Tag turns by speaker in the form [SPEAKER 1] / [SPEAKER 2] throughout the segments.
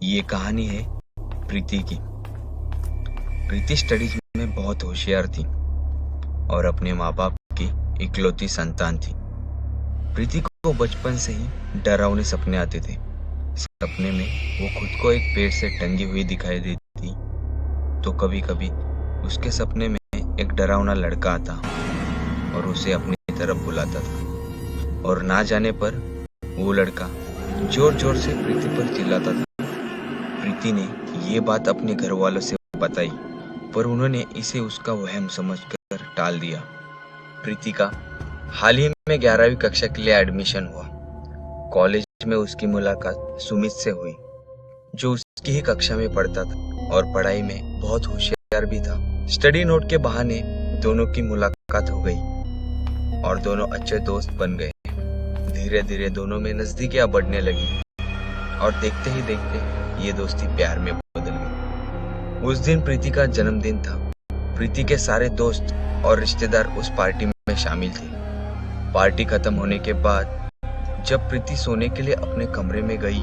[SPEAKER 1] ये कहानी है प्रीति की। प्रीति स्टडीज में बहुत होशियार थी और अपने माँ बाप की इकलौती संतान थी। प्रीति को बचपन से ही डरावने सपने आते थे। सपने में वो खुद को एक पेड़ से टंगी हुई दिखाई देती, तो कभी कभी उसके सपने में एक डरावना लड़का आता और उसे अपनी तरफ बुलाता था, और ना जाने पर वो लड़का जोर जोर से प्रीति पर चिल्लाता था। प्रीति ने ये बात अपने घर वालों से बताई, पर उन्होंने इसे उसका वहम समझकर टाल दिया। प्रीति का हाल ही में 11वीं कक्षा के लिए एडमिशन हुआ। कॉलेज में उसकी मुलाकात सुमित से हुई, जो उसकी ही कक्षा में पढ़ता था और पढ़ाई में बहुत होशियार भी था। स्टडी नोट के बहाने दोनों की मुलाकात हो गई और दोनों अच्छे दोस्त बन गए। धीरे धीरे दोनों में नजदीकियां बढ़ने लगी और देखते ही देखते ये दोस्ती प्यार में बदल गई। उस दिन प्रीति का जन्मदिन था। प्रीति के सारे दोस्त और रिश्तेदार उस पार्टी में शामिल थे। पार्टी खत्म होने के बाद जब प्रीति सोने के लिए अपने कमरे में गई,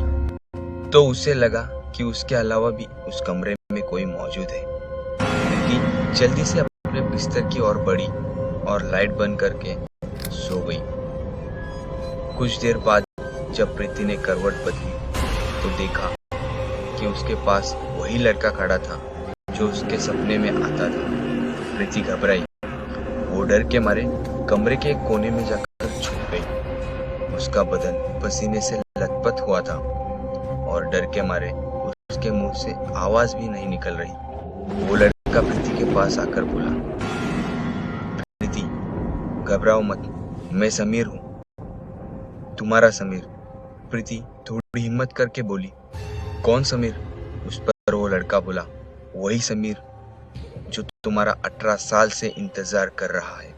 [SPEAKER 1] तो उसे लगा कि उसके अलावा भी उस कमरे में कोई मौजूद है। प्रीति जल्दी से अपने बिस्तर की ओर बढ़ी और लाइट बंद करके सो गई। कुछ देर बाद जब प्रीति ने करवट बदली, तो देखा कि उसके पास वही लड़का खड़ा था जो उसके सपने में आता था। प्रीति घबराई। वो डर के मारे कमरे के एक कोने में जाकर छुप गई। उसका बदन पसीने से लथपथ हुआ था और डर के मारे उसके मुंह से आवाज भी नहीं निकल रही। वो लड़का प्रीति के पास आकर बोला, प्रीति घबराओ मत, मैं समीर हूँ, तुम्हारा समीर। प्रीति थोड़ी हिम्मत करके बोली, कौन समीर? उस पर वो लड़का बोला, वही समीर जो तुम्हारा 18 साल से इंतजार कर रहा है।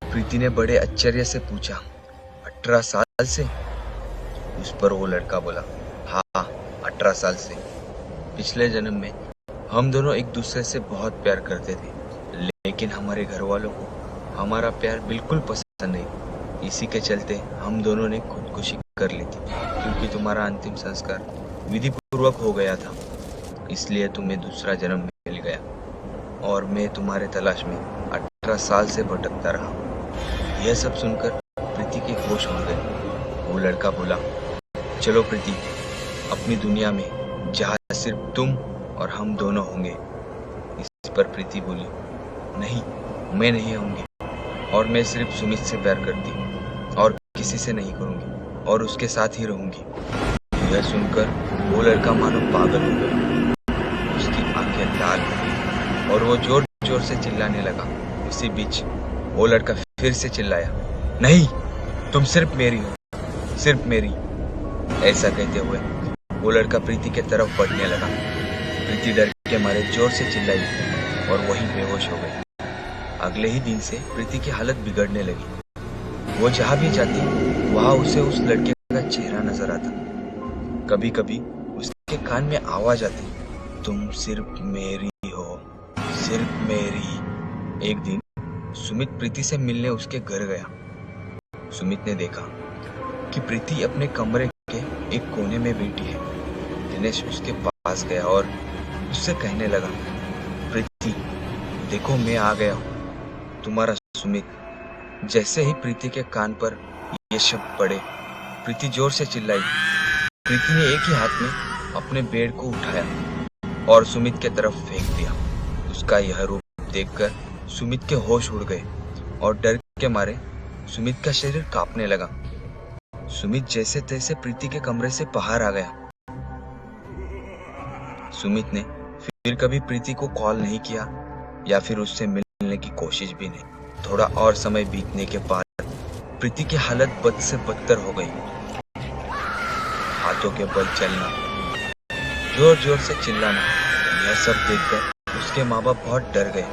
[SPEAKER 1] प्रीति ने बड़े आश्चर्य से पूछा, 18 साल से? उस पर वो लड़का बोला, हाँ 18 साल से। पिछले जन्म में हम दोनों एक दूसरे से बहुत प्यार करते थे, लेकिन हमारे घर वालों को हमारा प्यार बिल्कुल पसंद नहीं। इसी के चलते हम दोनों ने खुदकुशी कर ली थी, क्योंकि तुम्हारा अंतिम संस्कार विधि पूर्वक हो गया था, इसलिए तुम्हें दूसरा जन्म मिल गया और मैं तुम्हारे तलाश में 18 साल से भटकता रहा। यह सब सुनकर प्रीति के होश उड़ गए। वो लड़का बोला, चलो प्रीति, अपनी दुनिया में जहाँ सिर्फ तुम और हम दोनों होंगे। इस पर प्रीति बोली, नहीं, मैं नहीं होंगी, और मैं सिर्फ सुमित से प्यार करती हूँ और किसी से नहीं करूँगी और उसके साथ ही रहूँगी। यह सुनकर वो लड़का मानो पागल हो गया। उसकी आंखें लाल हो गई और वो जोर जोर से चिल्लाने लगा। उसी बीच वो लड़का फिर से चिल्लाया, नहीं, तुम सिर्फ मेरी हो, सिर्फ मेरी। ऐसा कहते हुए वो लड़का प्रीति के तरफ बढ़ने लगा। प्रीति डर के मारे जोर से चिल्लाई और वहीं बेहोश हो गई। अगले ही दिन से प्रीति की हालत बिगड़ने लगी। वो जहाँ भी जाती वहाँ उसे उस लड़के का चेहरा नजर आता। कभी कभी उसके कान में आवाज आती, तुम सिर्फ मेरी हो, सिर्फ मेरी। एक दिन सुमित प्रीति से मिलने उसके घर गया। सुमित ने देखा कि प्रीति अपने कमरे के एक कोने में बैठी है। दिनेश उसके पास गया और उससे कहने लगा, प्रीति देखो, मैं आ गया हूँ, तुम्हारा सुमित। जैसे ही प्रीति के कान पर ये शब्द पड़े, प्रीति जोर से चिल्लाई। प्रीति ने एक ही हाथ में अपने बेड को उठाया और सुमित के तरफ फेंक दिया। उसका यह रूप देखकर सुमित के होश उड़ गए और डर के मारे सुमित का शरीर कांपने लगा। सुमित जैसे तैसे प्रीति के कमरे से बाहर आ गया। सुमित ने फिर कभी प्रीति को कॉल नहीं किया या फिर उससे मिलने की कोशिश भी नहीं। थोड़ा और समय बीतने के बाद प्रीति की हालत बद से बदतर हो गई। हाथों के बल चलना, जोर जोर से चिल्लाना, यह सब देखकर उसके माँ बाप बहुत डर गए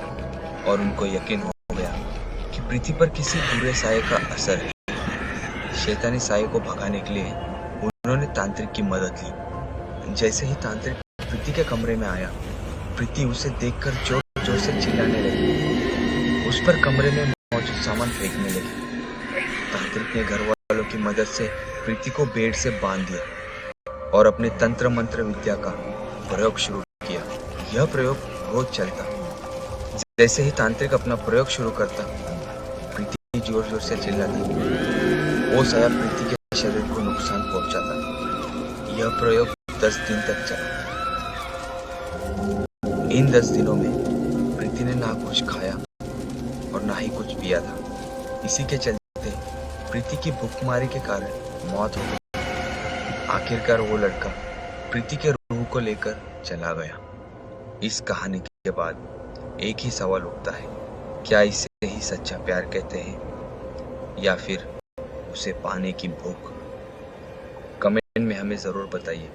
[SPEAKER 1] और उनको यकीन हो गया कि प्रीति पर किसी बुरे साये का असर है। शैतानी साये को भगाने के लिए उन्होंने तांत्रिक की मदद ली। जैसे ही तांत्रिक प्रीति के कमरे में आया, प्रीति उसे देखकर जोर जोर से चिल्लाने लगी। उस पर कमरे में मौजूद सामान फेंकने लगी। तांत्रिक ने घर वालों की मदद से प्रीति को बेड से बांध दिया और अपने तंत्र मंत्र विद्या का प्रयोग शुरू किया। यह प्रयोग रोज चलता। जैसे ही तांत्रिक अपना प्रयोग शुरू करता, प्रीति जोर जोर से चिल्लाती। वो साया प्रीति के शरीर को नुकसान पहुंचाता। यह प्रयोग 10 दिन तक चला। इन 10 दिनों में प्रीति ने ना कुछ खाया और ना ही कुछ पिया था। इसी के चलते प्रीति की भूखमारी के कारण मौत हो गई। आखिरकार वो लड़का प्रीति के रूह को लेकर चला गया। इस कहानी के बाद एक ही सवाल उठता है, क्या इसे ही सच्चा प्यार कहते हैं या फिर उसे पाने की भूख? कमेंट में हमें जरूर बताइए।